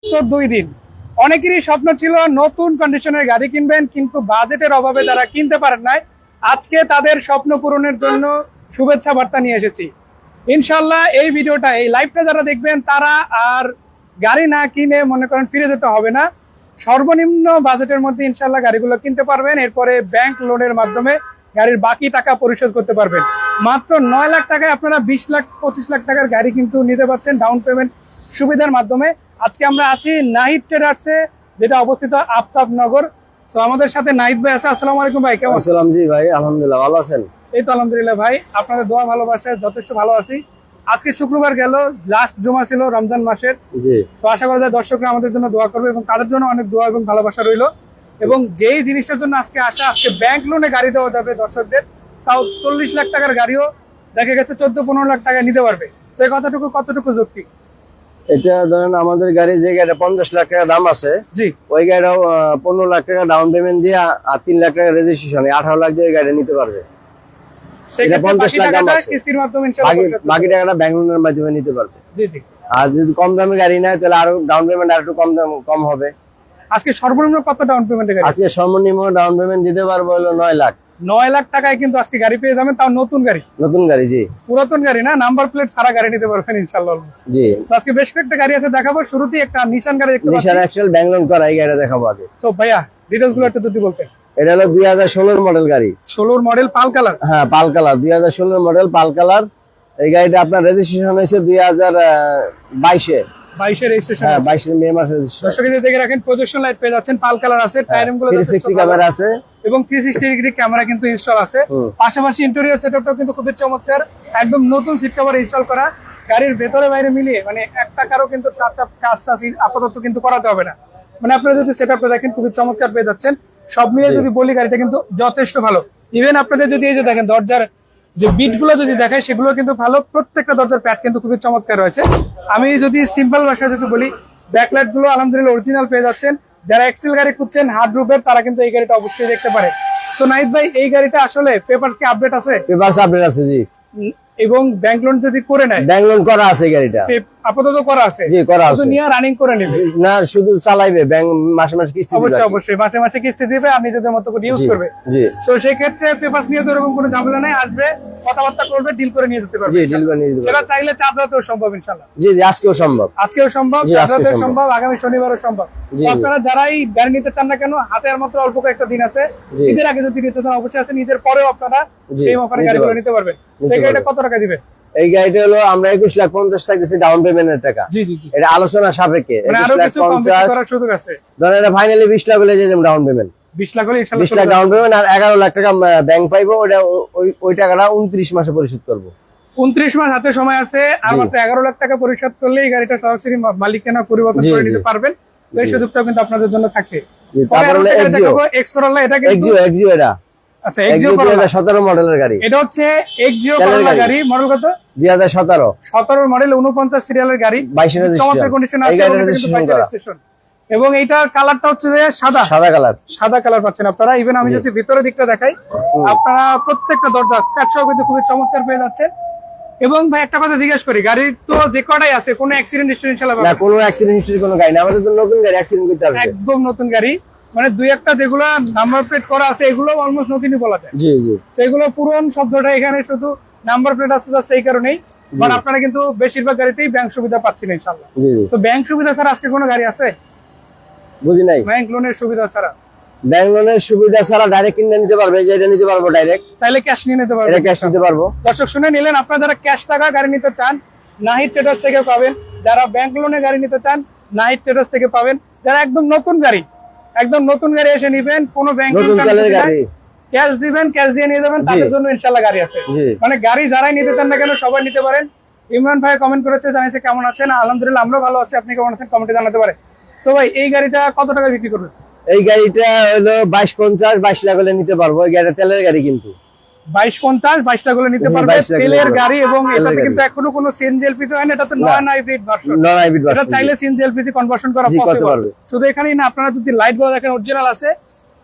মাত্র 2 দিন। অনেকেরই স্বপ্ন ছিল নতুন কন্ডিশনের গাড়ি কিনবেন, কিন্তু বাজেটের অভাবে যারা কিনতে পারেন নাই, আজকে তাদের স্বপ্ন পূরণের জন্য শুভেচ্ছা বার্তা নিয়ে এসেছি। ইনশাল্লাহ এই ভিডিওটা, এই লাইভটা যারা দেখবেন তারা আর গাড়ি না কিনে মনে করেন ফিরে যেতে হবে না। সর্বনিম্ন বাজেটের মধ্যে ইনশাল্লাহ গাড়িগুলো কিনতে পারবেন। এরপরে ব্যাংক লোনের মাধ্যমে গাড়ির বাকি টাকা পরিশোধ করতে পারবেন। মাত্র 9 লাখ টাকায় আপনারা 20 লাখ 25 লাখ টাকার গাড়ি কিন্তু নিতে পারছেন ডাউন পেমেন্ট সুবিধার মাধ্যমে। আজকে আমরা আছি নাহিদ ট্রেডার্সে, যেটা অবস্থিত আফতাবনগর। তো আমাদের সাথে নাহিদ ভাই আছে। আসসালামু আলাইকুম ভাই, কেমন আছেন? জি ভাই, আলহামদুলিল্লাহ, ভালো আছেন? এই তো আলহামদুলিল্লাহ ভাই, আপনাদের দোয়া ভালোবাসায় যথেষ্ট ভালো আছি। আজকে শুক্রবার গেল, লাস্ট জুমা ছিল রমজান মাসের। জি, তো আশা করা যায় দর্শকরা আমাদের জন্য দোয়া করবে এবং তাদের জন্য অনেক দোয়া এবং ভালোবাসা রইল। এবং যেই জিনিসটার জন্য আজকে আসা, আজকে ব্যাংক লোনে গাড়ি দেওয়া যাবে দর্শকদের, তাও 40 লাখ টাকার গাড়িও দেখা গেছে 14-15 লাখ টাকা নিতে পারবে। সেই কথাটুকু কতটুকু যৌক্তিক? এটা ধরেন আমাদের গাড়ি যে গাড়িটা 50 লাখ টাকা দাম আছে, জি, ওই গাড়িটাও 15 লাখ টাকা ডাউন পেমেন্ট দিয়ে আর 3 লাখ টাকা রেজিস্ট্রেশন, 18 লাখ দিয়ে গাড়ি নিতে পারবে। এটা 50 লাখ দাম আছে, কিস্তির মাধ্যমে ইনশাআল্লাহ বাকি টাকাটা ব্যাংক লোনের মাধ্যমে নিতে পারবে। জি জি। আর যদি কম দামে গাড়ি নেয় তাহলে আরো ডাউন পেমেন্ট আর একটু কম হবে। আজকে সর্বনিম্ন কত ডাউন পেমেন্টে গাড়ি? আজকে সর্বনিম্ন ডাউন পেমেন্ট দিতে পারবো হলো 9 লাখ। 9 লাখ টাকায় কিন্তু আজকে গাড়ি পেয়ে যাবেন, তাও নতুন গাড়ি। নতুন গাড়ি, জি, পুরাতন গাড়ি না, নাম্বার প্লেট ছাড়া গাড়ি নিতে পারবেন ইনশাআল্লাহ। জি, আজকে বেশ কয়েকটা গাড়ি আছে দেখাবো। শুরুতেই একটা নিশান গাড়ি দেখতে পাচ্ছি, নিশান এক্সেল ব্যাংক লোন করা, এই গাড়িটা দেখাবো আগে। তো ভাইয়া ডিটেইলস গুলো একটু যদি বলতেন। এটা হলো 2016 মডেল গাড়ি। 16 মডেল পাল কালার? হ্যাঁ, পাল কালার, 2016 মডেল পাল কালার। এই গাড়িটা আপনার রেজিস্ট্রেশন হয়েছে 2022-এ। 22 এর রেজিস্ট্রেশন। হ্যাঁ, 22 মে মাসে রেজিস্ট্রেশন। দর্শক যদি দেখে রাখেন, প্রজেকশন লাইট পেয়ে যাচ্ছেন, পাল কালার আছে, টায়ারিং গুলো 360 ক্যামেরা আছে এবং 360 ডিগ্রি ক্যামেরা কিন্তু ইনস্টল আছে। পাশাপাশি ইন্টেরিয়র সেটআপটাও কিন্তু খুবই চমৎকার, একদম নতুন সিট কভার ইনস্টল করা। গাড়ির ভেতরে বাইরে মিলিয়ে মানে এক টাকারও কিন্তু টাচ আপ কাজটা আপাতত কিন্তু করাতে হবে না। মানে আপনারা যদি সেটআপটা দেখেন খুবই চমৎকার পেয়ে যাচ্ছেন। সব মিলিয়ে যদি বলি গাড়িটা কিন্তু যথেষ্ট ভালো। ইভেন আপনাদের যদি এই যে দেখেন দরজার যে বিট গুলো যদি দেখায়, সেগুলো কিন্তু ভালো। প্রত্যেকটা দরজার প্যাড কিন্তু খুবই চমৎকার রয়েছে। আমি যদি সিম্পল ভাষায় যদি বলি, ব্যাকলাইট গুলো আলহামদুলিল্লাহ অরিজিনাল পেয়ে যাচ্ছেন। যারা এক্সেল গাড়ি খুঁজছেন হার্ড রুপের, তারা কিন্তু এই গাড়িটা অবশ্যই দেখতে পারে। সো নাহিদ ভাই, এই গাড়িটা আসলে পেপারস কি আপডেট আছে? পেপারস আপডেট আছে, জি। এবং ব্যাংক লোন যদি করে নেয়? ব্যাংক লোন করা আছে গাড়িটা, আপাতত করা আছে, জি, করা আছে। শুধু নিয়ে রানিং করে নেবে না, শুধু চালাইবে, ব্যাংক মাসে মাসে কিস্তি দিবে। অবশ্যই অবশ্যই মাসে মাসে কিস্তি দিবে, আর নিজেদের মতো করে ইউজ করবে। জি, তো সেই ক্ষেত্রে পেপারস নিয়ে তো এরকম কোনো ঝামেলা নাই, আসবে কথাবার্তা করবে, ডিল করে নিয়ে যেতে পারবে। জি, ডিল করে নিয়ে যেতে পারবে। সেটা চাইলে চাঁদ রাতেও সম্ভব ইনশাআল্লাহ। জি জি, আজকেও সম্ভব, আজকেও সম্ভব, চাঁদ রাতেও সম্ভব, আগামী শনিবারও সম্ভব। আপনারা যারাই গাড়ি নিতে চান না কেন, হাতে আর মাত্র অল্প কয়েকটা দিন আছে। ঈদের আগে যদি নিতে চান অবশ্যই আছে, ঈদের পরেও আপনারা সেই অফারে গাড়িগুলো নিতে পারবেন। সেই গাড়িটা কত টাকা দিবে? এই গাড়িটা হলো আমরা 21,50,000 চাইতেছি ডাউন পেমেন্টের টাকা। জি জি জি। এটা আলোচনা সাপেক্ষে, মানে আরো কিছু কম বেশি করার সুযোগ আছে। ধরেন এটা ফাইনালি 20 লাখ হলে দিয়ে দেব ডাউন পেমেন্ট। 20 লাখ হলে ইনশাআল্লাহ 20 লাখ ডাউন পেমেন্ট আর 11 লাখ টাকা ব্যাংক পাইবো। ওই টাকাটা 29 মাসে পরিশোধ করব। 29 মাস হাতে সময় আছে, আর মাত্র 11 লাখ টাকা পরিশোধ করলে এই গাড়িটা সরাসরি মালিকানা পরিবর্তন করে নিতে পারবেন। এই সুযোগটা কিন্তু আপনাদের জন্য থাকছে। তারপরে এক্স করোলা, এটা কিন্তু এক্সিও এটা। আচ্ছা, এক্সিও 2017 মডেলের গাড়ি। এটা হচ্ছে এক্সিও করোলা গাড়ি। মডেল কত? 2017 মডেল, 49 সিরিয়ালের গাড়ি, 22 চমৎকার কন্ডিশন আছে, রেজিস্ট্রেশন। এবং এইটার কালারটা হচ্ছে যে সাদা কালার পাচ্ছেন আপনারা। ইভেন আমি যদি ভিতরের দিকটা দেখাই, আপনারা প্রত্যেকটা দরজা কাটসহ কিন্তু খুবই চমৎকার পেয়ে যাচ্ছেন। এবং ভাই একটা কথা জিজ্ঞেস করি, গাড়ির তো যে কটাই আছে, কোনো অ্যাক্সিডেন্ট হিস্টরি ইনশাআল্লাহ না, কোনো অ্যাক্সিডেন্ট হিস্টরি কোনো গাড়ি না। আমাদের তো নতুন গাড়ি, অ্যাক্সিডেন্ট করতে হবে একদম নতুন গাড়ি। মানে দুই একটা যেগুলো নাম্বার প্লেট করা আছে, এগুলো অলমোস্ট নতুনই বলা যায়। জি জি, সেগুলো পুরন শব্দটা এখানে শুধু নাম্বার প্লেট আছে জাস্ট এই কারণেই। বাট আপনারা কিন্তু বেশিরভাগ গাড়িতেই ব্যাংক সুবিধা পাচ্ছেন ইনশাআল্লাহ। তো ব্যাংক সুবিধা ছাড়া আজকে কোনো গাড়ি আছে? বুঝি নাই। ব্যাংক লোনের সুবিধা ছাড়া? ব্যাংক লোনের সুবিধা ছাড়া ডাইরেক্ট কিনে নিতে পারবে, যেটা নিতে পারবো ডাইরেক্ট। চাইলে ক্যাশ নিয়ে নিতে পারবে, এটা ক্যাশ নিতে পারবো। দর্শক শুনে নিলেন, আপনারা যারা ক্যাশ টাকা গাড়ি নিতে চান নাহিদ ট্রেডার্স থেকে পাবেন। যারা ব্যাংক লোনে গাড়ি নিতে চান নাহিদ ট্রেডার্স থেকে পাবেন। যারা একদম নতুন গাড়ি এসে নিবেন, কোনো ব্যাংক ক্যাশ দিবেন, ক্যাশ দিয়ে নিয়ে যাবেন, তাদের জন্য ইনশাআল্লাহ গাড়ি আছে। মানে গাড়ি যারাই নিতে চান না কেন সবাই নিতে পারেন। ইমরান ভাই কমেন্ট করেছে, জানিয়েছে কেমন আছেন। আলহামদুলিল্লাহ আমরা ভালো আছি, আপনি কেমন আছেন কমেন্টে জানাতে পারে। তো ভাই, এই গাড়িটা কত টাকা বিক্রি করবেন? এই গাড়িটা হলো 22 লাখ হলে নিতে পারবো। এই গাড়িটা তেলের গাড়ি কিন্তু 22 লাখ হলে নিতে পারবে, তেলের গাড়ি। এবং এটাতে কিন্তু এখনো কোনো সিএনজি এলপিজি হয় না, এটা তো নন হাইব্রিড ভার্সন। এটা চাইলে সিএনজি এলপিজি কনভার্সন করা পসিবল। শুধু এখানেই না, আপনারা যদি লাইট গুলো দেখেন অরিজিনাল আছে,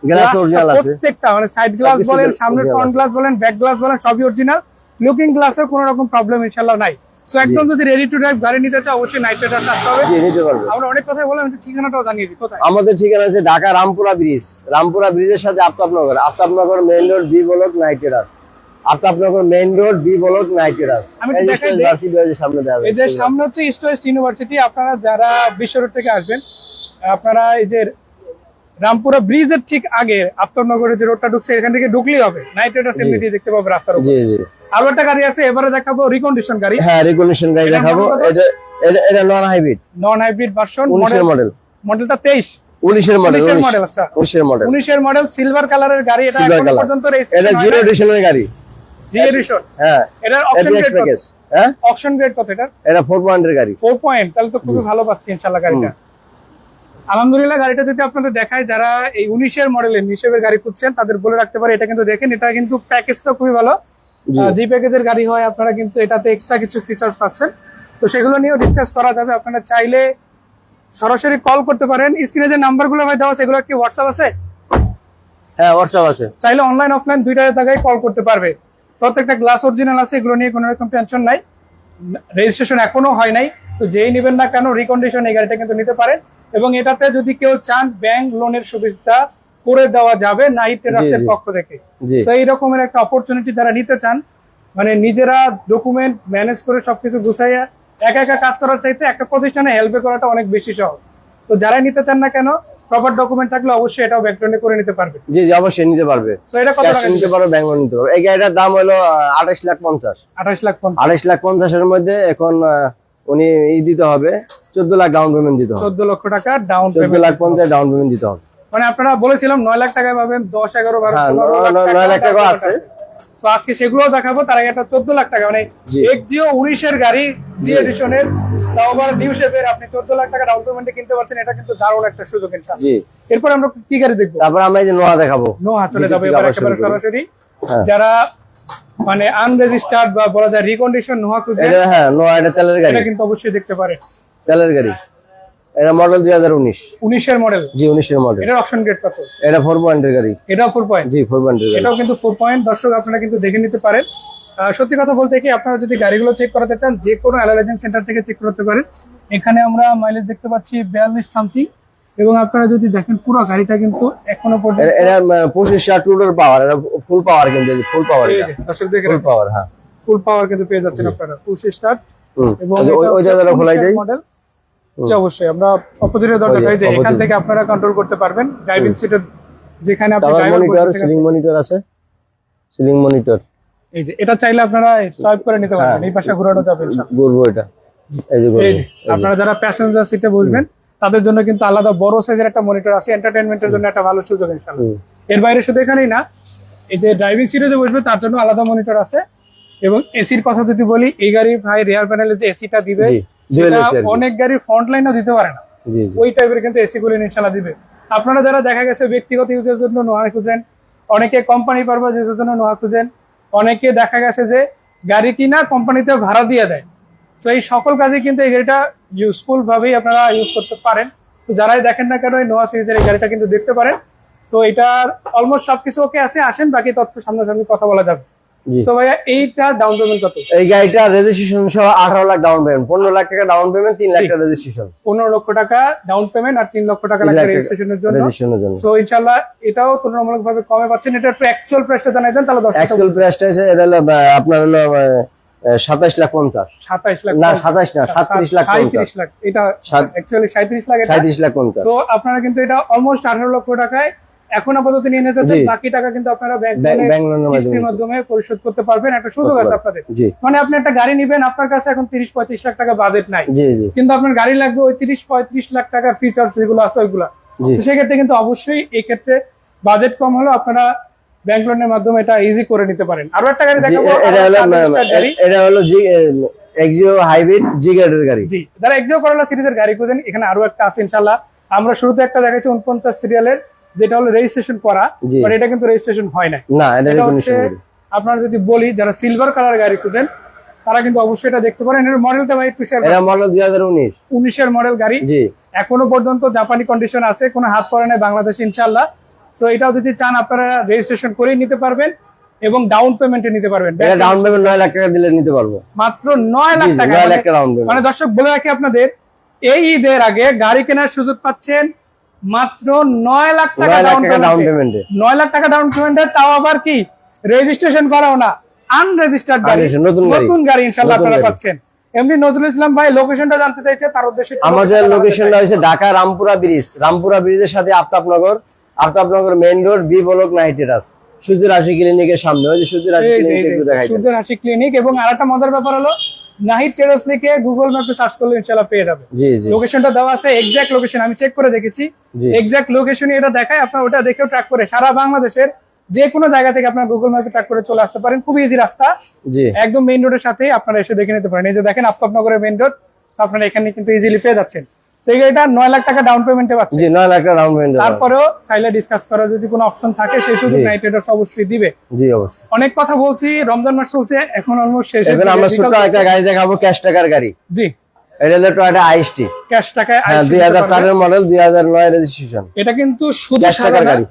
গ্লাস প্রত্যেকটা, মানে সাইড গ্লাস বলেন, সামনের ফ্রন্ট গ্লাস বলেন, ব্যাক গ্লাস বলেন, সবই অরিজিনাল। লুকিং গ্লাসের কোনো রকম প্রবলেম ইনশাআল্লাহ নাই। সো একদম যদি রেডি টু ড্রাইভ গাড়ি নিতে চাও অবশ্যই নাইট রাইডার আসতে হবে। জি নিতে পারবে। আমরা অনেক কথা বললাম, একটু ঠিকানাটাও জানিয়ে দিই কোথায়। আমাদের ঠিকানা আছে ঢাকা রামপুরা ব্রিজ, রামপুরা ব্রিজের সাথে Aftabnagar, Aftabnagar main road B block Knight Riders, Aftabnagar main road B block Knight Riders. আমি একটু দেখাই দিই। ইউনিভার্সিটির সামনে দেওয়া এই যে সামনে হচ্ছে ইস্ট ওয়েস্ট ইউনিভার্সিটি। আপনারা যারা বিশ্ব রোড থেকে আসবেন, আপনারা এই যে রামপুরা ব্রিজের ঠিক আগে আফতাবনগরের যে রোডটা ঢুকছে এখান থেকে ঢুকলেই হবে নাইট রাইডার্স এমনি দিয়ে দেখতে পাবে রাস্তার উপর। জি জি। আরো একটা গাড়ি আছে, এবারে দেখাবো রিকন্ডিশন গাড়ি। হ্যাঁ রিকন্ডিশন গাড়ি দেখাবো। এটা non hybrid, non hybrid version, 19 এর মডেল। মডেলটা 23 19 এর মডেল, 19 এর মডেল। আচ্ছা 19 এর মডেল, 19 এর মডেল, সিলভার কালারের গাড়ি। এটা Silver এখন color। পর্যন্ত এটা জিরো এডিশনের গাড়ি। জি এডিশন। হ্যাঁ এটার অপশন APX গ্রেড কত? প্যাকেজ। হ্যাঁ অপশন গ্রেড কত এটা? এটা 4 পয়েন্টের গাড়ি। 4 পয়েন্ট, তাহলে তো খুবই ভালো পাচ্ছি ইনশাআল্লাহ গাড়িটা। আলহামদুলিল্লাহ। গাড়িটা যদি আপনাদের দেখায়, যারা এই 19 এর মডেলের হিসেবে গাড়ি খুঁজছেন তাদের বলে রাখতে পারে, এটা কিন্তু দেখেন, এটা কিন্তু প্যাকেজটা খুবই ভালো। জি প্যাকেজের গাড়ি হয়, আপনারা কিন্তু এটাতে এক্সট্রা কিছু ফিচার্স পাচ্ছেন, তো সেগুলো নিয়েও ডিসকাস করা যাবে। আপনারা চাইলে সরাসরি কল করতে পারেন। স্ক্রিনে যে নাম্বারগুলো ভাই দেওয়া আছে এগুলো কি হোয়াটসঅ্যাপ আছে? হ্যাঁ হোয়াটসঅ্যাপ আছে। চাইলে অনলাইন অফলাইন দুইটা জায়গায় কল করতে পারবে। প্রত্যেকটা গ্লাস অরিজিনাল আছে, এগুলো নিয়ে কোনো রকম টেনশন নাই। রেজিস্ট্রেশন এখনো হয় নাই, তো যেই নেবেন না কেন রিকন্ডিশন এই গাড়িটা কিন্তু নিতে পারেন। এবং এটাতে যদি কেউ চান ব্যাংক লোনের সুবিধা করে দেওয়া যাবে নাইট রাইডার্সের পক্ষ থেকে। তো এই রকমের একটা অপরচুনিটি যারা নিতে চান, মানে নিজেরা ডকুমেন্ট ম্যানেজ করে সবকিছু গুছাইয়া একা একা কাজ করার চাইতে একটা প্রতিষ্ঠানে হেল্প করাটা অনেক বেশি সহজ। তো যারা নিতে চান না কেন, প্রপার ডকুমেন্ট থাকলে অবশ্যই এটাও ব্যাংক লোনে করে নিতে পারবে। জি জি অবশ্যই নিতে পারবে। তো এটা কত টাকা নিতে পারবে? ব্যাংক লোন নিতে পারবে। এই গাড়িটার দাম হলো 28,50,000। 28,50,000। 28,50,000 এর মধ্যে এখন উনি দিতে হবে 14 লাখ ডাউন পেমেন্ট দিতে হবে। 14 লক্ষ টাকা ডাউন 14,50,000 ডাউন পেমেন্ট দিতে হবে। মানে আপনারা বলেছিলাম 9 লাখ টাকায় পাবেন, 10, 11, 12, হ্যাঁ 9 লাখ টাকা আছে। তো আজকে সেগুলোও দেখাবো। তার আগে একটা 14 লাখ টাকা, মানে এক্সিও 19 এর গাড়ি, জি এডিশনের, তাও আবার নিউ শেপের, আপনি 14 লাখ টাকা ডাউন পেমেন্টে কিনতে পারছেন। এটা কিন্তু দারুণ একটা সুযোগ ইনশাআল্লাহ। জি। এরপর আমরা কি গাড়ি দেখবো? তারপর আমরা এই যে নোয়া দেখাবো। নোয়া চলে যাবে এবার একেবারে সরাসরি। হ্যাঁ। যারা মানে আনরেজিস্টার্ড বা বলা যায় রিকন্ডিশন নোয়া খুঁজে, এটা হ্যাঁ নোয়া, এটা তেলের গাড়ি। এটা কিন্তু অবশ্যই দেখতে পারেন। তেলের গাড়ি। এটা মডেল 2019। 19 এর মডেল। জি 19 এর মডেল। এটার অপশন গ্রেড কত? এটা 4 পয়েন্টের গাড়ি। এটাও 4 পয়েন্ট। জি 4 পয়েন্টের গাড়ি। এটাও কিন্তু 4 পয়েন্ট। দর্শক আপনারা কিন্তু দেখে নিতে পারেন। সত্যি কথা বলতে কি, আপনারা যদি গাড়িগুলো চেক করাতে চান যে কোনো অ্যালার্জেন সেন্টার থেকে চেক করতে পারেন। এখানে আমরা মাইলেজ দেখতে পাচ্ছি 42 সামথিং, এবং আপনারা যদি দেখেন পুরো গাড়িটা কিন্তু এখনো পর্যন্ত এটা 25 টুডোর পাওয়ার, এটা ফুল পাওয়ার, কিন্তু ফুল পাওয়ার, এই যে দর্শক দেখেন ফুল পাওয়ার। হ্যাঁ ফুল পাওয়ার কিন্তু পেয়ে যাচ্ছেন আপনারা, পুশ স্টার্ট। এবং ওই জায়গাটা খোলাই দেই মডেল। অবশ্যই আমরা অপোজিটের দরজাটা, এই যে এখান থেকে আপনারা কন্ট্রোল করতে পারবেন ড্রাইভিং সিটের, যেখানে আপনি ড্রাইভার মনিটর, সিলিং মনিটর আছে, সিলিং মনিটর। এই যে এটা চাইলে আপনারা সোয়াইপ করে নিতে পারবেন, এই পাশে ঘোরানো যাবে ইনশাআল্লাহ। ঘুরবো এটা, এই যে এই যে আপনারা যারা প্যাসেঞ্জার সিটে বসবেন তাদের জন্য কিন্তু আলাদা বড় সাইজের একটা মনিটর আছে, এন্টারটেইনমেন্টের জন্য একটা ভালো সুযোগ ইনশাআল্লাহ। এর বাইরে শুধু এখানেই না, এই যে ড্রাইভিং সিটে যে বসবে তার জন্য আলাদা মনিটর আছে। এবং এসির কথা যদি বলি, এই গাড়ি ভাই রিয়ার প্যানেলে যে এসিটা দিবে সেটা অনেক গাড়ির ফ্রন্ট লাইনও দিতে পারে না, ওই টাইপের কিন্তু এসি গুলো ইনশাআল্লাহ দিবে। আপনারা যারা দেখা গেছে ব্যক্তিগত ইউজের জন্য নোয়া খুঁজেন, অনেকে কোম্পানি পারপাসের জন্য নোয়া খুঁজেন, অনেকে দেখা গেছে যে গাড়ি কিনা কোম্পানিতে ভাড়া দিয়ে দেয়, তো এই সকল কাজে কিন্তু এই গাড়িটা ইউজফুল ভাবেই আপনারা ইউজ করতে পারেন। তো যারাই দেখেন না কেন এই নোয়া সিরিজের এই গাড়িটা কিন্তু দেখতে পারেন। তো এটার অলমোস্ট সবকিছু ওকে আছে, আসেন বাকি তথ্য সামনাসামনি কথা বলা যাবে। তো ভাইয়া এইটা ডাউন পেমেন্ট কত? এই গাড়িটা রেজিস্ট্রেশন সহ 18 লাখ ডাউন পেমেন্ট, 15 লাখ টাকা ডাউন পেমেন্ট, 3 লাখ টাকা রেজিস্ট্রেশন। 15 লক্ষ টাকা ডাউন পেমেন্ট আর 3 লক্ষ টাকা লাগবে রেজিস্ট্রেশনের জন্য। সো ইনশাআল্লাহ এটাও তুলনামূলকভাবে কমে পাচ্ছেন। এটা একটু অ্যাকচুয়াল প্রাইসটা জানাই দেন তাহলে দর্শক। অ্যাকচুয়াল প্রাইসটা আছে এটা হলো আপনার হলো 27,50,000। 27 লাখ না 27 না 37 লাখ 37 লাখ। এটা অ্যাকচুয়ালি 37 লাখ। 37 লাখ 50। তো আপনারা কিন্তু এটা অলমোস্ট 18 লক্ষ টাকায় এখন আপাতত নিয়ে নিতে চান, বাকি টাকা কিন্তু আপনারা ব্যাংক লোনের কিস্তির মাধ্যমে পরিশোধ করতে পারবেন। একটা সুযোগ আছে আপনাদের, মানে আপনি একটা গাড়ি নেবেন, আপনার কাছে এখন 30-35 লাখ টাকা বাজেট নাই, কিন্তু আপনার গাড়ি লাগবে ওই 30-35 লাখ টাকার ফিচার্স যেগুলো আছে ওইগুলা। তো সেক্ষেত্রে কিন্তু অবশ্যই এই ক্ষেত্রে বাজেট কম হলো আপনারা ব্যাংক লোনের মাধ্যমে এটা ইজি করে নিতে পারেন। আরো একটা গাড়ি দেখাবো, এটা হলো এক্সিও হাইব্রিড জি গ্রেডের গাড়ি। জি, যারা এক্সিও করোলা সিরিজের গাড়ি খুঁজেন, এখানে আরো একটা আছে ইনশাআল্লাহ। আমরা শুরুতে একটা দেখাচ্ছি 49 সিরিয়ালের, যেটা হলো রেজিস্ট্রেশন করা, বাট এটা কিন্তু রেজিস্ট্রেশন হয় না। এটা হচ্ছে আপনারা যদি বলি যারা সিলভার কালার গাড়ি খুঁজেন তারা কিন্তু অবশ্যই এটা দেখতে পারেন। এর মডেলটা ভাই একটু শেয়ার করেন। এটা মডেল 2019 এর মডেল গাড়ি। জি, এখনো পর্যন্ত জাপানি কন্ডিশন আছে, কোনো হাত পড়ে নাই বাংলাদেশে ইনশাআল্লাহ। সো এটাও যদি চান আপনারা রেজিস্ট্রেশন করেই নিতে পারবেন। এবং ডাউন পেমেন্টে নিতে পারবেন। এটা ডাউন পেমেন্ট 9 লাখ টাকা দিলে নিতে পারবো, মাত্র 9 লাখ টাকা। 9 লাখ টাকা ডাউন পেমেন্ট। মানে দর্শক বলে রাখি আপনাদের, এই ঈদের আগে গাড়ি কেনার সুযোগ পাচ্ছেন মাত্র 9 লাখ টাকা 9 লাখ ডাউন টাকা ডাউন পেমেন্টে। পেমেন্টে 9 লাখ টাকা ডাউন পেমেন্টে, তাও আবার কি রেজিস্ট্রেশন করাও না, আনরেজিস্টার্ড গাড়ি, নতুন গাড়ি ইনশাআল্লাহ আপনারা পাচ্ছেন। এমনি নজরুল ইসলাম ভাই লোকেশনটা জানতে চাইছে, তার উদ্দেশ্যে আমাদের লোকেশনটা হচ্ছে ঢাকা রামপুরা ব্রিজ, রামপুরা ব্রিজের সাথে Aftabnagar, Aftabnagar main road, B block, 90 রাস, সুধীর হাসি ক্লিনিকের সামনে। ওই যে সুধীর হাসি ক্লিনিক একটু দেখাই দেন। সুধীর হাসি ক্লিনিক। এবং আরেকটা মজার ব্যাপার হলো, নাহিদ টেরাস লিখে গুগল ম্যাপে সার্চ করলে ইনশাআল্লাহ পেয়ে যাবে। জি জি, লোকেশনটা দেওয়া আছে, এক্সাক্ট লোকেশন আমি চেক করে দেখেছি, জি। এক্সাক্ট লোকেশনই এটা দেখায়। আপনারা ওটা দেখেও ট্র্যাক করে সারা বাংলাদেশের যে কোনো জায়গা থেকে আপনারা গুগল ম্যাপে ট্র্যাক করে চলে আসতে পারেন। খুব ইজি রাস্তা, জি একদম মেইন রোডের সাথেই আপনারা এসে দেখে নিতে পারেন। এই যে দেখেন আফতাবনগরের মেইন রোড, আপনারা এখানে কিন্তু ইজিলি পেয়ে যাচ্ছেন। সেই গাড়িটা 9 লাখ টাকা ডাউন পেমেন্টে পাচ্ছেন। জি, 9 লাখ টাকা ডাউন পেমেন্ট। তারপরেও চাইলে ডিসকাস করার যদি কোনো অপশন থাকে সেই সুযোগ জি। নাইট রাইডার্স অবশ্যই দিবে। জি অবশ্যই। অনেক কথা বলছি, রমজান মাস চলছে, এখন অলমোস্ট শেষ। এখন আমরা ছোট একটা গাড়ি দেখাবো, ক্যাশ টাকার গাড়ি। জি, এটা হলো টয়োটা আইএসটি, ক্যাশ টাকায় হ্যাঁ 2004 এর মডেল, 2009 রেজিস্ট্রেশন। এটা কিন্তু শুধু ক্যাশ সাদা টাকার না, গাড়ি।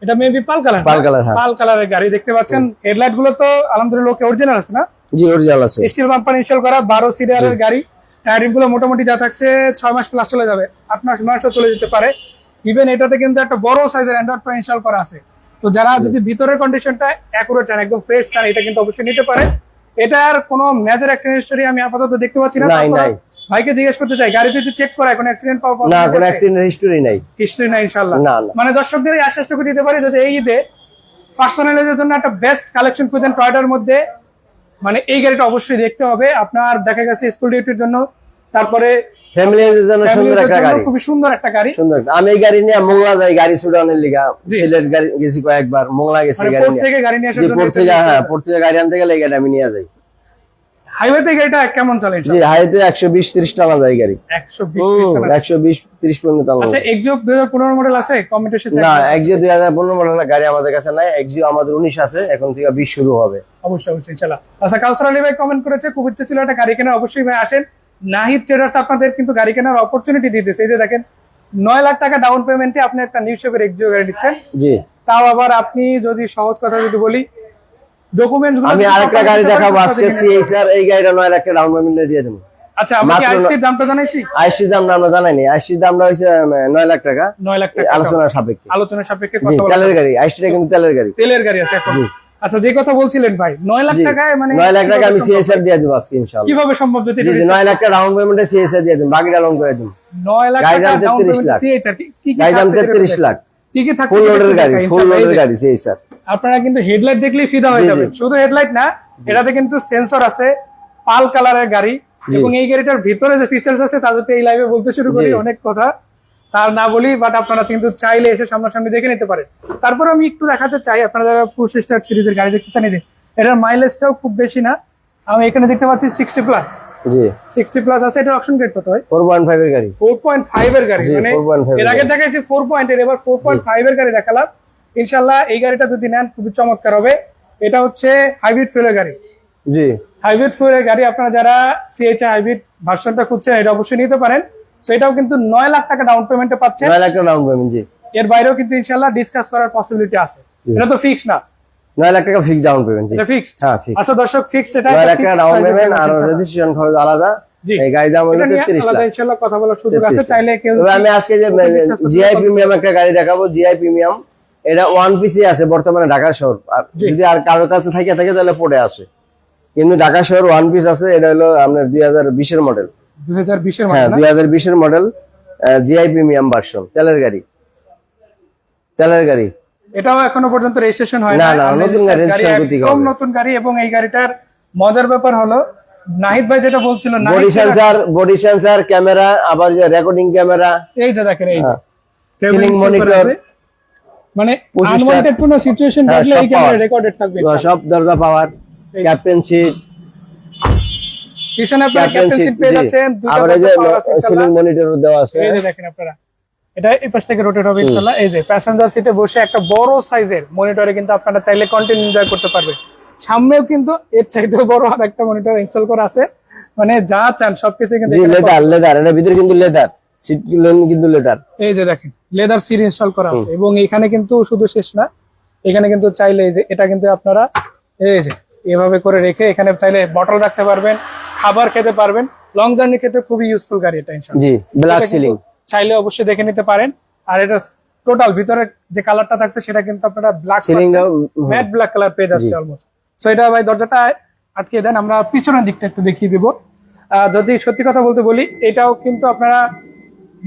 এটা মেবি পাল কালার, পাল কালার, হ্যাঁ। পাল কালারের গাড়ি দেখতে পাচ্ছেন। হেডলাইট গুলো তো আলহামদুলিল্লাহ অরিজিনাল আছে না? জি অরিজিনাল আছে। স্টিল বাম্পার ইনস্টল করা, 12 সিরিয়ালের গাড়ি। টায়ারিং গুলো মোটামুটি যা থাকছে 6 মাস প্লাস চলে যাবে, 8 মাসও চলে যেতে পারে। ইভেন এটাতে কিন্তু একটা বড় সাইজের অ্যান্ড্রয়েড প্রায় ইনস্টল করা আছে। তো যারা যদি ভিতরের কন্ডিশনটা অ্যাকুরেট চান, একদম ফ্রেশ চান, এটা কিন্তু অবশ্যই নিতে পারে। এটার কোনো মেজর অ্যাক্সিডেন্ট হিস্টরি আমি আপাতত দেখতে পাচ্ছি না। নাই, নাই। ভাইকে জিজ্ঞেস করতে চাই, গাড়িতে যদি চেক করা কোনো অ্যাক্সিডেন্ট পাওয়া না, কোনো অ্যাক্সিডেন্ট হিস্টরি নাই, হিস্টরি নাই ইনশাআল্লাহ। না, না। মানে দর্শকদের এই আশ্বাসটুকু দিতে পারি, যদি এই ঈদে পার্সোনালাইজের জন্য একটা বেস্ট কালেকশন খুঁজেন টয়োটার মধ্যে, মানে এই গাড়িটা অবশ্যই দেখতে হবে। আপনার দেখা গেছে স্কুল ডিউটির জন্য, তারপরে ফ্যামিলির জন্য সুন্দর একটা গাড়ি, খুবই সুন্দর একটা গাড়ি। সুন্দর। আমি এই গাড়ি নিয়ে মোংলা যাই গাড়ি ছুটানোর লিগা, সিলেট গাড়ি গেছি কয়েকবার, মোংলা গেছি মানে গাড়ি পোর্ট নিয়ে। থেকে গাড়ি নিয়ে আসার জি, জন্য পোর্ট থেকে, হ্যাঁ পোর্ট থেকে গাড়ি আনতে গেলে এই গাড়ি আমি নিয়ে যাই। হাইওয়েতে গাড়িটা কেমন চলে? জি, হাইওয়েতে 120-30 টানা যায় গাড়ি। 120-30 পর্যন্ত টানা। আচ্ছা, এক্সিও 2015 মডেল আছে কমেন্টে সাথে? না, এক্সিও 2015 মডেলের গাড়ি আমাদের কাছে নাই, এক্সিও আমাদের 19 আছে, এখন থেকে 20 শুরু হবে। অবশ্যই অবশ্যই ইনশাআল্লাহ। আচ্ছা, কাউসার আলী ভাই কমেন্ট করেছে, খুব ইচ্ছে ছিল একটা গাড়ি কেনার, অবশ্যই ভাই আসেন। নাহিদ ট্রেডার্স আপনাদের কিন্তু গাড়ি কেনার অপরচুনিটি দিতেছে। এই যে দেখেন, 9 লাখ টাকা ডাউন পেমেন্টে আপনি একটা নিউ শেপের এক্সিও গাড়ি দিচ্ছেন। জি, তাও আবার আপনি যদি সহজ কথা যদি বলি, ডকুমেন্টস আমি আরেকটা গাড়ি দেখাবো আজকে, সিএসআর। এই গাড়িটা 9 লাখ টাকা ডাউন পেমেন্টে দিয়ে দেবো। আচ্ছা, আমি কি আইসির দামটা জানাইছি? আইসির দাম আমরা জানাইনি, আইসির দামটা হচ্ছে 9 লাখ টাকা, 9 লাখ টাকা আলোচনার সাপেক্ষে। আলোচনার সাপেক্ষে জি, কথা বলা। তেলের গাড়ি, আইসিটা কিন্তু তেলের গাড়ি, তেলের গাড়ি আছে এখন। জি। আচ্ছা, যে কথা বলছিলেন ভাই, 9 লাখ জি, টাকায় মানে 9 লাখ টাকা আমি সিএসআর দিয়ে দেবো আজকে ইনশাআল্লাহ। কিভাবে সম্ভব? যদি জি, 9 লাখ টাকা ডাউন পেমেন্টে সিএসআর দিয়ে দেবো, বাকিটা লোন করে দেবো। 9 লাখ গাড়ির টাকা দাম ডাউন 33 পেমেন্ট লাখ। সিএইচআর কি কি গাড়ির দাম থাকছে? 33 লাখ, কি কি থাকছে? ফুল লোডের গাড়ি, ফুল ইনশাআল্লাহ। লোডের গাড়ি সিএসআর। আপনারা কিন্তু হেডলাইট দেখলেই ফিদা হয়ে জি, জি। যাবেন। শুধু হেডলাইট না, এটাতে কিন্তু সেন্সর আছে, পাল কালারের গাড়ি। এবং এই গাড়িটার ভিতরে যে ফিচার্স আছে তা যদি এই লাইভে বলতে শুরু করি, জি। অনেক কথা তার না বলি, বাট আপনারা কিন্তু চাইলে এসে সামনাসামনি দেখে নিতে পারেন। তারপর আমি একটু দেখাতে চাই, আপনারা যারা পুশ স্টার সিরিজের গাড়ি দেখতে চান, এটার মাইলেজটাও খুব বেশি না। আমি এখানে দেখতে পাচ্ছি 60 প্লাস। জি, 60 প্লাস আছে। এটার অপশন গ্রেড কত হয়? 4.5 এর গাড়ি। 4.5 এর গাড়ি। জি, মানে 4.5 এর আগে দেখাইছি 4 পয়েন্টের, এবার 4.5 এর গাড়ি দেখালাম। ইনশাআল্লাহ এই গাড়িটা যদি নেন খুবই চমৎকার হবে। এটা হচ্ছে হাইব্রিড ফুয়েলের গাড়ি। জি, হাইব্রিড ফুয়েলের গাড়ি, আপনারা যারা সিএইচআই হাইব্রিড ভার্সনটা খুঁজছেন, এটা অবশ্যই নিতে পারেন। তো এটাও কিন্তু 9 লাখ টাকা ডাউন পেমেন্টে পাচ্ছেন। 9 লাখ টাকা ডাউন পেমেন্ট। জি, এর বাইরেও কিন্তু ইনশাআল্লাহ ডিসকাস করার পসিবিলিটি আছে। এটা তো ফিক্স না, 9 লাখ টাকা ফিক্স ডাউন পেমেন্ট। জি, এটা ফিক্সড। হ্যাঁ ফিক্স। আচ্ছা দর্শক, ফিক্সড এটা 9 লাখ টাকা ডাউন পেমেন্ট আর রেজিস্ট্রেশন খরচ আলাদা। জি, এই গাড়ির দাম হলো এটা নিয়ে 33 আলাদা লাখ। ইনশাআল্লাহ কথা বলার সুযোগ আছে। 33 চাইলে কেউ তবে আমি আজকে যে জিআই প্রিমিয়াম একটা গাড়ি দেখাবো, জিআই প্রিমিয়াম। এটা ওয়ান পিসি আছে বর্তমানে ঢাকা শহর, আর যদি আর কারোর কাছে থাকে তাহলে পড়ে আসে, কিন্তু ঢাকা শহর ওয়ান পিস আছে। এটা হলো আপনার 2020 এর মডেল। 2020 এর হ্যাঁ, মডেল। 2020 এর মডেল, জিআই প্রিমিয়াম ভার্সন, তেলের গাড়ি, তেলের গাড়ি। এটাও এখনো পর্যন্ত রেজিস্ট্রেশন হয় না, না, না, নতুন গাড়ি রেজিস্ট্রেশন করতে একদম হবে। নতুন গাড়ি। এবং এই গাড়িটার মজার ব্যাপার হলো, নাহিদ ভাই যেটা বলছিল, বডি সেন্সর, ক্যামেরা, আবার যে রেকর্ডিং ক্যামেরা, এই যে দেখেন, এই সিলিং মনিটর, মানে 25 আনওয়ান্টেড কোনো সিচুয়েশন হ্যাঁ, থাকলে সব এই ক্যামেরা power। রেকর্ডেড থাকবে। সব দরজা পাওয়ার, ক্যাপ্টেন সিট, পিছনে আপনারা ক্যাপ্টেন সিট পেয়ে যাচ্ছেন, দুইটা আবার এই যে power আছে ইনশাআল্লাহ। সিলিং মনিটর দেওয়া আছে। এই যে দেখেন আপনারা, এটা এই পাশ থেকে রোটেট হবে ইনশাআল্লাহ। এই যে প্যাসেঞ্জার সিটে বসে একটা বড় সাইজের মনিটরে কিন্তু আপনারা চাইলে কন্টেন্ট এনজয় করতে পারবেন। সামনেও কিন্তু এর চাইতেও বড় আর একটা মনিটর ইনস্টল করা আছে, মানে যা চান সবকিছু কিন্তু জি, এখানে লেদার, লেদার, এর ভিতরে কিন্তু লেদার সিট গুলো কিন্তু লেদার। এই যে দেখেন লেদার সিট ইনস্টল করা আছে। এবং এখানে কিন্তু শুধু শেষ না, এখানে কিন্তু চাইলে এই যে এটা কিন্তু আপনারা এই যে এভাবে করে রেখে এখানে চাইলে বটল রাখতে পারবেন, খাবার খেতে পারবেন। লং জার্নির ক্ষেত্রে খুবই ইউজফুল গাড়ি এটা ইনশাআল্লাহ। জি, ব্ল্যাক এটা কিন্তু সিলিং। চাইলে অবশ্যই দেখে নিতে পারেন। আর এটা টোটাল ভিতরে যে কালারটা থাকছে সেটা কিন্তু আপনারা ব্ল্যাক সিলিংটা ম্যাট ব্ল্যাক কালার পেয়ে যাচ্ছে অলমোস্ট। সো এটা ভাই দরজাটা আটকে দেন, আমরা পিছনের দিকটা একটু দেখিয়ে দিব। যদি সত্যি কথা বলতে বলি, এটাও কিন্তু আপনারা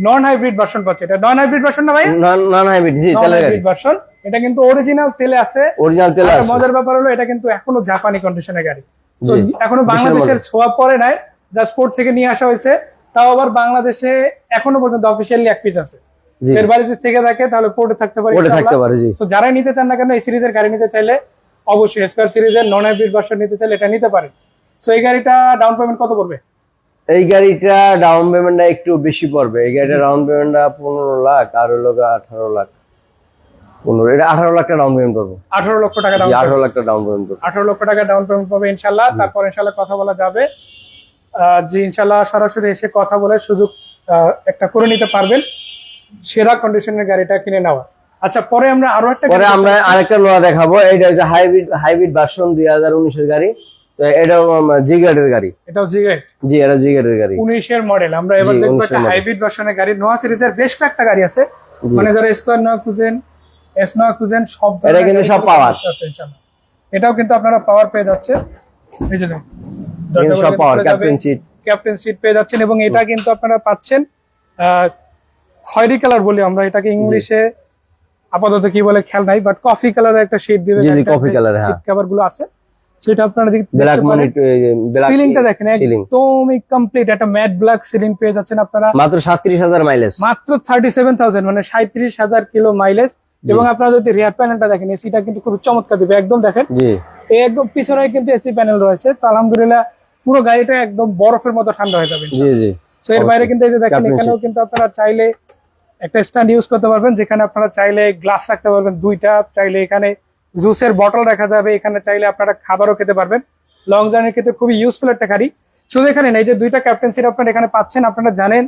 নন হাইব্রিড ভার্সন পাচ্ছেন। এটা নন হাইব্রিড ভার্সন না ভাই? নন হাইব্রিড, জি, নন তেলের গাড়ি। Hybrid version. এটা কিন্তু অরিজিনাল তেলে আছে। অরিজিনাল তেলে আর আছে। মজার ব্যাপার হলো এটা কিন্তু এখনো জাপানি কন্ডিশনের গাড়ি। তো জি, এখনো বাংলাদেশের ছোঁয়া পড়ে নাই, জাস্ট পোর্ট থেকে নিয়ে আসা হয়েছে। তাও আবার বাংলাদেশে এখনো পর্যন্ত অফিসিয়ালি এক পিস আছে। জি, এর বাড়িতে থেকে থাকে তাহলে পোর্টে থাকতে পারে, ওটা থাকতে পারে, জি। তো যারা নিতে চান না কেন এই সিরিজের গাড়ি নিতে চাইলে অবশ্যই স্কয়ার সিরিজের নন হাইব্রিড ভার্সন নিতে চাইলে এটা নিতে পারেন। তো এই গাড়িটা ডাউন পেমেন্ট কত পড়বে? এই গাড়িটা ডাউন পেমেন্টটা একটু বেশি পড়বে। এই গাড়িটা ডাউন পেমেন্টটা 15 লাখ আর হলো 18 লাখ। 15, এটা 18 লাখ টাকা ডাউন পেমেন্ট করবো। 18 লক্ষ টাকা জি, ডাউন 18 লাখ টাকা ডাউন পেমেন্ট করবো। 18 লক্ষ টাকা ডাউন পেমেন্ট পাবে ইনশাল্লাহ। তারপর ইনশাল্লাহ কথা বলা যাবে। যে ইনশাল্লাহ সরাসরি এসে কথা বলে সুযোগ একটা করে নিতে পারবেন সেরা কন্ডিশনের গাড়িটা কিনে নেওয়া। আচ্ছা, পরে আমরা আরো একটা পরে আমরা আরেকটা নোয়া দেখাবো। এটা হচ্ছে হাইব্রিড ভার্সন 2019 এর গাড়ি। তো এটাও জি গ্রেডের গাড়ি। এটাও জিগ্যাট। জি, এটা জি গ্রেডের গাড়ি, 19 এর মডেল। আমরা এবার জি, দেখবো 19 একটা এর model। হাইব্রিড ভার্সনের গাড়ি। নোয়া সিরিজের বেশ কয়েকটা গাড়ি আছে, মানে যারা স্কয়ার নোয়া খুঁজেন, এস নোয়া খুঁজেন, সব ধরনের এটা কিন্তু গাড়ি সব পাওয়ার আছে ইনশাআল্লাহ। এটাও কিন্তু আপনারা পাওয়ার পেয়ে যাচ্ছে। এই যে দেখুন, কিন্তু সব পাওয়ার, ক্যাপ্টেন সিট। ক্যাপ্টেন সিট পেয়ে যাচ্ছেন এবং এটা কিন্তু আপনারা পাচ্ছেন খয়েরি কালার বলি আমরা এটাকে ইংলিশে, আপাতত কি বলে খেয়াল নাই, বাট কফি কালারের একটা শেড দিবে। জি, জি, coffee color, হ্যাঁ। সিট কভার গুলো আছে, সেটা আপনারা ব্ল্যাক মানে ব্ল্যাক সিলিংটা দেখেন সিলিং। একদমই কমপ্লিট একটা ম্যাট ব্ল্যাক সিলিং পেয়ে যাচ্ছেন আপনারা মাত্র 37,000 মাইলেজ। মাত্র 37,000, মানে 37,000 কিলো মাইলেজ। এবং আপনারা যদি রিয়ার প্যানেলটা দেখেন, এসিটা কিন্তু খুব চমৎকার দিবে একদম। দেখেন জি, এই একদম পিছনে কিন্তু এসি প্যানেল রয়েছে। তো আলহামদুলিল্লাহ পুরো গাড়িটা একদম বরফের মতো ঠান্ডা হয়ে যাবে। জি, জি। তো এর বাইরে কিন্তু এই যে দেখেন, এখানেও কিন্তু আপনারা চাইলে একটা স্ট্যান্ড ইউজ করতে পারবেন, যেখানে আপনারা চাইলে গ্লাস রাখতে পারবেন দুইটা, চাইলে এখানে জুসের বটল রাখা যাবে, এখানে চাইলে আপনারা খাবারও খেতে পারবেন। লং জার্নির ক্ষেত্রে খুবই ইউজফুল একটা গাড়ি। শুধু এখানে নেই, যে দুইটা ক্যাপ্টেন সিট আপনারা এখানে পাচ্ছেন। আপনারা জানেন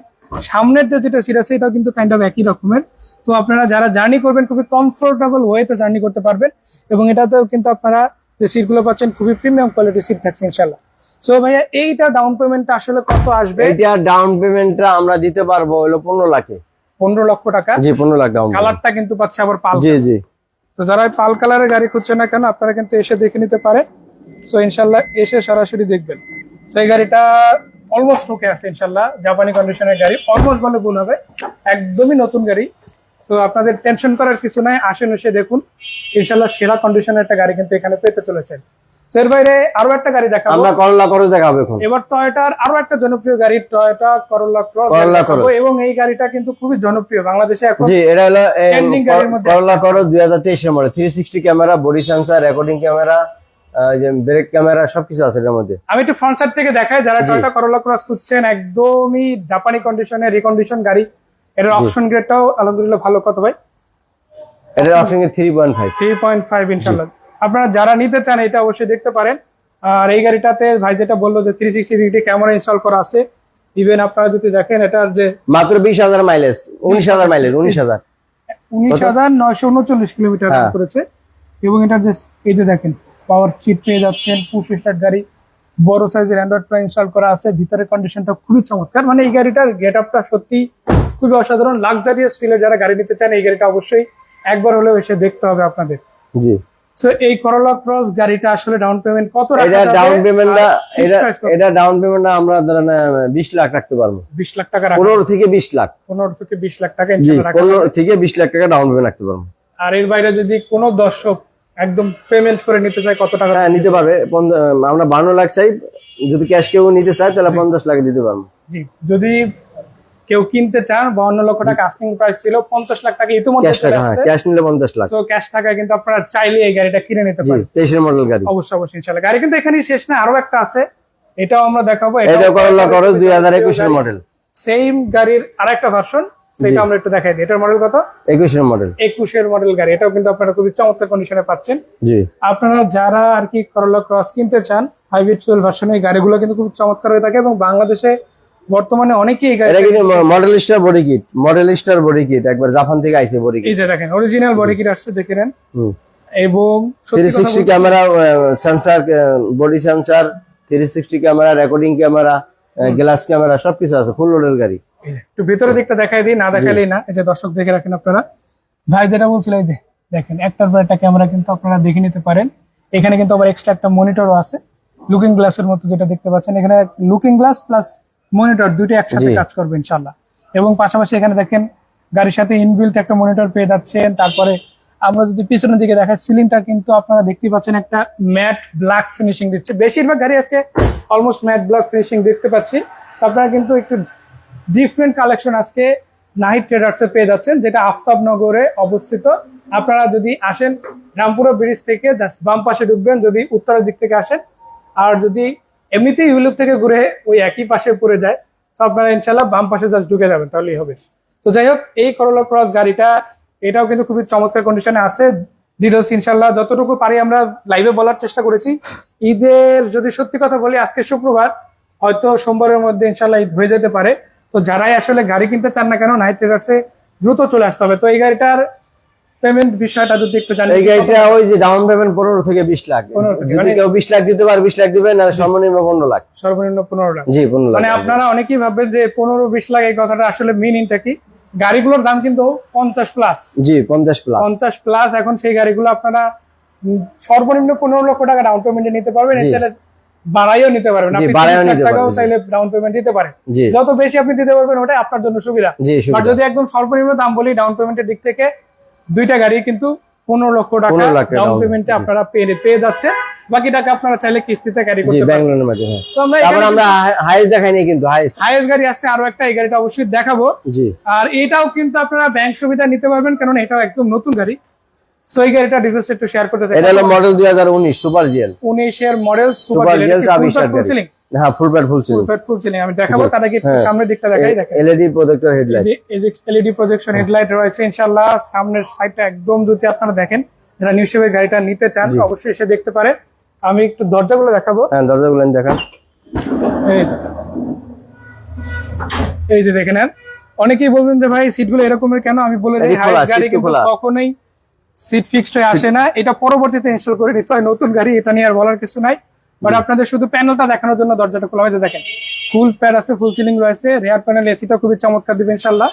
সামনের যেটা সিট আছে এটাও কিন্তু কাইন্ড অফ একই রকমের। তো আপনারা যারা জার্নি করবেন খুবই কমফোর্টেবল ওয়েতে জার্নি করতে পারবেন। এবং এটাতেও কিন্তু আপনারা যে সিটগুলো পাচ্ছেন খুবই প্রিমিয়াম কোয়ালিটির সিট থাকছে ইনশাল্লাহ। সো ভাইয়া, এইটা ডাউন পেমেন্টটা আসলে কত আসবে? এইটা ডাউন পেমেন্টটা আমরা দিতে পারবো হলো 15 লাখে। 15 লক্ষ টাকা। জি, 15 লাখ ডাউন। কালারটা কিন্তু পাচ্ছে আবার পাল। জি, জি। তো যারা পাল কালারের গাড়ি খুঁজছেন না কেন, আপনারা কিন্তু এসে দেখে নিতে পারেন। সো ইনশাল্লাহ এসে সরাসরি দেখবেন। তো এই গাড়িটা অলমোস্ট ওকে আছে ইনশাল্লাহ, জাপানি কন্ডিশনের গাড়ি। অলমোস্ট বলে ভুল হবে, একদমই নতুন গাড়ি। তো আপনাদের টেনশন করার কিছু নাই, আসেন এসে দেখুন। ইনশাল্লাহ সেরা কন্ডিশনের একটা গাড়ি কিন্তু এখানে পেতে চলেছেন। তো এর বাইরে আরো একটা গাড়ি দেখাবো আমরা, করলা করে দেখাবো এখন। এবার। টয়োটার আরো একটা জনপ্রিয় গাড়ি, টয়োটা করোলা ক্রস। এবং এই গাড়িটা কিন্তু খুবই জনপ্রিয় বাংলাদেশে এখন। জি, এটা হলো Trending গাড়ির মধ্যে করলা করো 2023 এর model. 360 camera, body sensor, recording camera, যে ব্রেক ক্যামেরা সবকিছু আছে এর মধ্যে। আমি একটু ফ্রন্ট সাইড থেকে দেখাই, যারা টয়োটা করোলা ক্রস খুঁজছেন, একদমই জাপানি কন্ডিশনে রিকন্ডিশন গাড়ি। এর অপশন গ্রেডটাও আলহামদুলিল্লাহ ভালো। কত ভাই? এটা অপশন 3.5। 3.5 ইনশাআল্লাহ। আপনারা যারা নিতে চান এটা অবশ্যই দেখতে পারেন। আর এই গাড়িটাতে ভাই যেটা বললো যে 360 ডিগ্রি ক্যামেরা ইনস্টল করা আছে। ইভেন আপনারা যদি দেখেন এটার যে মাত্র 20,000 মাইলেজ, 19,000 মাইলেজ, 19,000 19,939 কিলোমিটার রান করেছে। এবং এটার যে এই যে দেখেন পাওয়ার সিট পেয়ে যাচ্ছেন, পুশ স্টার্ট গাড়ি, বড় সাইজের অ্যান্ড্রয়েড প্রায় ইনস্টল করা আছে। ভিতরের কন্ডিশনটা খুবই চমৎকার, মানে এই গাড়িটার গেট আপটা সত্যি খুবই অসাধারণ। লাক্সারিয়াস ফিলের যারা গাড়ি নিতে চান, এই গাড়িটা অবশ্যই একবার হলেও এসে দেখতে হবে আপনাদের। জি। সো এই করোলা ক্রস গাড়িটা আসলে ডাউন পেমেন্ট কত রাখা এটা যাবে? ডাউন পেমেন্টটা, fixed price কত? এটা ডাউন পেমেন্টটা আমরা ধরেন 20 লাখ রাখতে পারবো। 20 লাখ টাকা রাখা 15 থেকে 20 লাখ। 15 থেকে 20 লাখ টাকা জি, ইনশাআল্লাহ রাখা 15 যাবে। থেকে 20 লাখ টাকা ডাউন পেমেন্ট রাখতে পারবো। আর এর বাইরে যদি কোনো দর্শক একদম পেমেন্ট করে নিতে চায়, কত টাকা? হ্যাঁ, নিতে পারবে। আমরা 52 লাখ চাই, যদি ক্যাশ কেউ নিতে চায় তাহলে 50 লাখ দিতে পারবো। জি, যদি কেউ কিনতে চান, 52 লক্ষ টাকা আস্কিং প্রাইস ছিল, 50 লাখ টাকা ইতিমধ্যে ক্যাশ টাকা, হ্যাঁ, ক্যাশ নিলে 50 লাখ। তো ক্যাশ টাকায় কিন্তু আপনারা চাইলে এই গাড়িটা কিনে নিতে জি, পারেন। 23 এর মডেল গাড়ি। অবশ্যই অবশ্যই ইনশাআল্লাহ। গাড়ি কিন্তু এখানেই শেষ না, আরো একটা আছে, এটাও আমরা দেখাবো। এটা করলা করো 2021 এর মডেল। সেম গাড়ির আরেকটা ভার্সন, সেটা আমরা একটু দেখাই দিই। এটার মডেল কত? 21 এর মডেল। 21 এর মডেল গাড়ি। এটাও কিন্তু আপনারা খুবই চমৎকার কন্ডিশনে পাচ্ছেন। জি। আপনারা যারা আর কি করোলা ক্রস কিনতে চান হাইব্রিড ফুয়েল ভার্সন, এই গাড়িগুলো কিন্তু খুব চমৎকার হয়ে থাকে এবং বাংলাদেশে বর্তমানে অনেকেই এই গাড়ি। এটা কিন্তু model star body kit, model star body kit, একবার জাপান থেকে আইছে বডি কিট। এই যে দেখেন অরিজিনাল বডি কিট আসছে, দেখে নেন। এবং সত্যি কথা 360 বলতে- camera, sensor, body sensor, 360 camera, recording camera, glass camera সবকিছু আছে, ফুল লোডের গাড়ি। একটু ভিতরে দিকটা দেখাই দিই, না দেখালেই না। এই যে দর্শক দেখে রাখেন আপনারা, ভাই যেটা বলছিল এই যে দেখেন একটার পর একটা ক্যামেরা কিন্তু আপনারা দেখে নিতে পারেন। এখানে কিন্তু আবার এক্সট্রা একটা মনিটরও আছে, লুকিং গ্লাসের মতো যেটা দেখতে পাচ্ছেন। এখানে লুকিং গ্লাস প্লাস মনিটর দুটো একসাথে জি। কাজ করবে ইনশাল্লাহ। এবং পাশাপাশি এখানে দেখেন গাড়ির সাথে ইনবিল্ট একটা মনিটর পেয়ে যাচ্ছেন। তারপরে আমরা যদি পিছনের দিকে দেখাই, সিলিংটা কিন্তু আপনারা দেখতে পাচ্ছেন একটা ম্যাট ব্ল্যাক ফিনিশিং দিচ্ছে। বেশিরভাগ গাড়ি আজকে অলমোস্ট ম্যাট ব্ল্যাক ফিনিশিং দেখতে পাচ্ছি। তো আপনারা কিন্তু একটু ডিফারেন্ট কালেকশন আজকে নাহিদ ট্রেডার্সে পেয়ে যাচ্ছেন, যেটা আফতাবনগরে অবস্থিত। আপনারা যদি আসেন রামপুরা ব্রিজ থেকে জাস্ট বাম পাশে ঢুকবেন যদি উত্তরের দিক থেকে আসেন, আর যদি এমনিতেই ইউরোপ থেকে ঘুরে ওই একই পাশে পড়ে যায়, তো আপনারা ইনশাল্লাহ বাম পাশে জাস্ট ঢুকে যাবেন, তাহলেই হবে। তো যাই হোক, এই করোলা ক্রস গাড়িটা এটাও কিন্তু খুবই চমৎকার কন্ডিশনে আছে। ডিটেলস ইনশাল্লাহ যতটুকু পারি আমরা লাইভে বলার চেষ্টা করেছি। ঈদের যদি সত্যি কথা বলি, আজকে শুক্রবার, হয়তো সোমবারের মধ্যে ইনশাল্লাহ ঈদ হয়ে যেতে পারে। তো যারাই আসলে গাড়ি কিনতে চান না কেন, নাইট ট্রেডার্সে দ্রুত চলে আসতে হবে। তো এই গাড়িটার পেমেন্ট বিষয়টা যদি একটু জানি। এই গাড়িটা ওই যে ডাউন পেমেন্ট 15 থেকে 20 লাখ, 15 থেকে, যদি মানে- কেউ 20 লাখ দিতে পারে 20 লাখ দিবেন, আর সর্বনিম্ন 15 লাখ। সর্বনিম্ন 15 লাখ। জি 15 লাখ। মানে আপনারা অনেকেই ভাববেন যে 15-20 লাখ, এই কথাটা আসলে মিনিংটা কি? গাড়িগুলোর দাম কিন্তু 50 প্লাস। জি 50 প্লাস। 50 প্লাস। এখন সেই গাড়িগুলো আপনারা সর্বনিম্ন 15 লক্ষ টাকা ডাউন পেমেন্টে নিতে পারবেন। জি। এছাড়া বাড়াইও নিতে পারবেন, জি, আপনি বাড়াইও 30 লাখ নিতে টাকাও পারবেন। চাইলে ডাউন পেমেন্ট দিতে পারেন। জি যত বেশি আপনি দিতে পারবেন ওটাই আপনার জন্য সুবিধা। জি আর সুবিধা। যদি একদম সর্বনিম্ন দাম বলি, ডাউন পেমেন্টের দিক থেকে দুইটা গাড়ি কিন্তু 15 লক্ষ টাকা 15 লাখ টাকা ডাউন down পেমেন্টে payment, আপনারা পেয়ে যাচ্ছে। বাকি টাকা আপনারা চাইলে কিস্তিতে গাড়ি জি করতে পারেন। ব্যাংক লোনের মাধ্যমে। তো আমরা তারপর আমরা হাইস দেখাই নাই কিন্তু হাইস। হাইয়েস্ট গাড়ি আসছে আরো একটা, এই গাড়িটা অবশ্যই দেখাবো। জি আর এটাও কিন্তু আপনারা ব্যাংক সুবিধা নিতে পারবেন, কারণ এটাও একদম নতুন গাড়ি। সো এই গাড়িটা ডিটেইলস একটু শেয়ার করতে চাই। এটা হলো মডেল 2019 সুপার জিএল। 19 এর model super super GL GL, 24 টাকা সিলিং, হ্যাঁ ফুল প্যাড ফুল full ceiling, fat full ceiling. আমি দেখাবো, তার আগে একটু হ্যাঁ। সামনের দিকটা দেখাই। দেখেন এলইডি প্রজেক্টর হেডলাইট। এই যে এলইডি প্রজেকশন হেডলাইট রয়েছে ইনশাআল্লাহ। সামনের সাইডটা একদম, যদি আপনারা দেখেন যারা নিউ শেপের গাড়িটা নিতে চান জি। অবশ্যই এসে দেখতে পারে। আমি একটু দরজাগুলো দেখাবো। হ্যাঁ দরজাগুলো দেখান। এই যে দেখে নেন। অনেকেই বলবেন যে ভাই সিটগুলো এরকমের কেন, আমি বলে দিই এটা খোলা, হাইস গাড়ি seat তো কিন্তু খোলা। কখনোই সিট ফিক্সড হয়ে আসে না। এটা পরবর্তীতে ইনস্টল করে নিতে হয়, নতুন গাড়ি, এটা নিয়ে আর বলার কিছু নাই। বাট আপনাদের শুধু প্যানেলটা দেখানোর জন্য দরজাটা খোলা হয়েছে। দেখেন ফুল প্যাড আছে, ফুল সিলিং রয়েছে, রেয়ার প্যানেল, এসিটা খুবই চমৎকার দিবে ইনশাল্লাহ।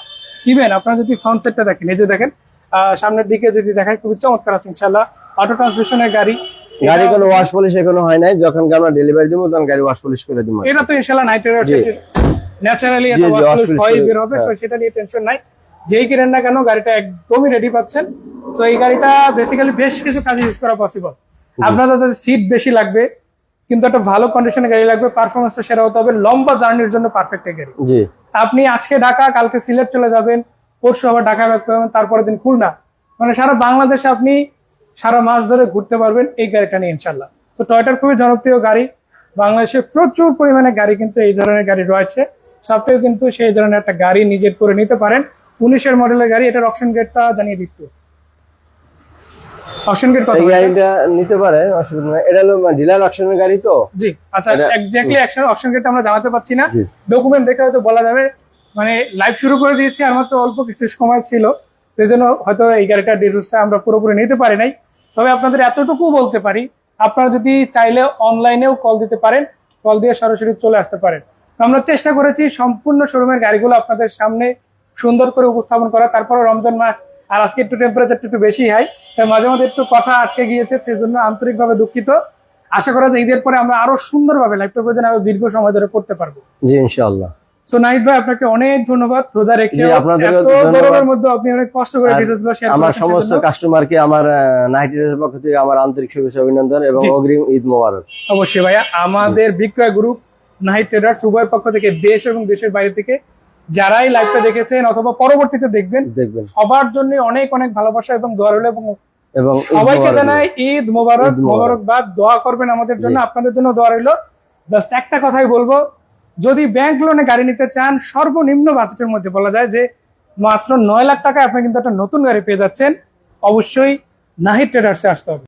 ইভেন আপনারা যদি ফ্রন্ট সাইডটা দেখেন, এই যে দেখেন সামনের দিকে যদি দেখায়, খুবই চমৎকার আছে ইনশাল্লাহ। অটো ট্রান্সমিশনের গাড়ি। গাড়ি কোনো ওয়াশ পলিশ এখনো হয় নাই, যখন আমরা ডেলিভারি দিব তখন গাড়ি ওয়াশ পলিশ করে দিব। এটা তো ইনশাল্লাহ নাইট জি। ন্যাচারালি জি, এটা জি, ওয়াশ wash পলিশ polish হয়ে করে, বের হবে, হ্যাঁ। so সেটা নিয়ে টেনশন নাই। যেই কিনেন না কেন গাড়িটা একদমই রেডি পাচ্ছেন। তো এই গাড়িটা বেসিক্যালি বেশ কিছু কাজে ইউজ করা পসিবল। আপনাদের সিট বেশি লাগবে, কিন্তু একটা ভালো কন্ডিশনের গাড়ি লাগবে, পারফরমেন্সটা সেরা হতে হবে, লম্বা জার্নির জন্য পারফেক্ট এই গাড়ি। জি আপনি আজকে ঢাকা, কালকে সিলেট চলে যাবেন, পরশু আবার ঢাকা ব্যাক করবেন, তারপরের দিন খুলনা, মানে সারা বাংলাদেশে আপনি সারা মাস ধরে ঘুরতে পারবেন এই গাড়িটা নিয়ে ইনশাল্লাহ। তো টয়োটার খুবই জনপ্রিয় গাড়ি, বাংলাদেশে প্রচুর পরিমাণে গাড়ি কিন্তু এই ধরনের গাড়ি রয়েছে। সবটাই কিন্তু সেই ধরনের একটা গাড়ি নিজের করে নিতে পারেন। 19 এর মডেলের গাড়ি। এটার অপশন গেটটা জানিয়ে দিচ্ছি। অপশন গেট কত? এই গাড়িটা নিতে পারে, অসুবিধা নাই। এটা হলো ডিলার অপশনের গাড়ি তো। জি আচ্ছা, এটা- এক্স্যাক্টলি অপশন গেটটা আমরা জানাতে পারছি না, জি। ডকুমেন্ট দেখে হয়তো বলা যাবে। মানে লাইভ শুরু করে দিয়েছি আর মাত্র অল্প কিছু সময় ছিল, সেই জন্য হয়তো এই গাড়িটার ডিটেলসটা আমরা পুরোপুরি নিতে পারি নাই। তবে আপনাদের এতটুকু বলতে পারি, আপনারা যদি চাইলে অনলাইনেও কল দিতে পারেন, কল দিয়ে সরাসরি চলে আসতে পারেন। তো আমরা চেষ্টা করেছি সম্পূর্ণ শোরুমের গাড়িগুলো আপনাদের সামনে সুন্দর করে উপস্থাপন করা। তারপরে রমজান মাস, আর আজকে একটু টেম্পারেচারটা একটু বেশি হাই, তাই মাঝে মাঝে একটু কথা আটকে গিয়েছে, সেজন্য আন্তরিকভাবে দুঃখিত। আশা করা যায় ঈদের পরে আমরা আরো সুন্দরভাবে লাইভটা প্রয়োজন আরো দীর্ঘ সময় ধরে করতে পারবো। জি ইনশাআল্লাহ। সো নাহিদ ভাই, আপনাকে অনেক ধন্যবাদ। রোজা রেখে জি, আপনাদেরও এত ধন্যবাদ। গরমের মধ্যে আপনি অনেক কষ্ট করে আর ডিটেইলসগুলো শেয়ার আমার করেছেন সমস্ত সেজন্য। কাস্টমারকে আমার নাইট রাইডার্সের পক্ষ থেকে আমার আন্তরিক শুভেচ্ছা অভিনন্দন এবং জি। অগ্রিম ঈদ মোবারক। অবশ্যই ভাইয়া, আমাদের বিক্রয় গ্রুপ, নাহিদ ট্রেডার্স উভয়ের পক্ষ থেকে দেশ এবং দেশের বাইরে থেকে যারাই লাইভটা দেখেছেন অথবা পরবর্তীতে দেখবেন, দেখবেন সবার জন্য অনেক অনেক ভালোবাসা এবং দোয়া রইল। এবং এবং ঈদ সবাইকে মোবারক। জানাই ঈদ মোবারক, ঈদ মোবারক। মোবারকবাদ। দোয়া করবেন আমাদের জন্য, জি। আপনাদের জন্য দোয়া রইল। জাস্ট একটা কথাই বলবো, যদি ব্যাংক লোনে গাড়ি নিতে চান, সর্বনিম্ন বাজেটের মধ্যে বলা যায় যে মাত্র 9 লাখ টাকায় আপনি কিন্তু একটা নতুন গাড়ি পেয়ে যাচ্ছেন। অবশ্যই নাহিদ ট্রেডার্সে আসতে হবে।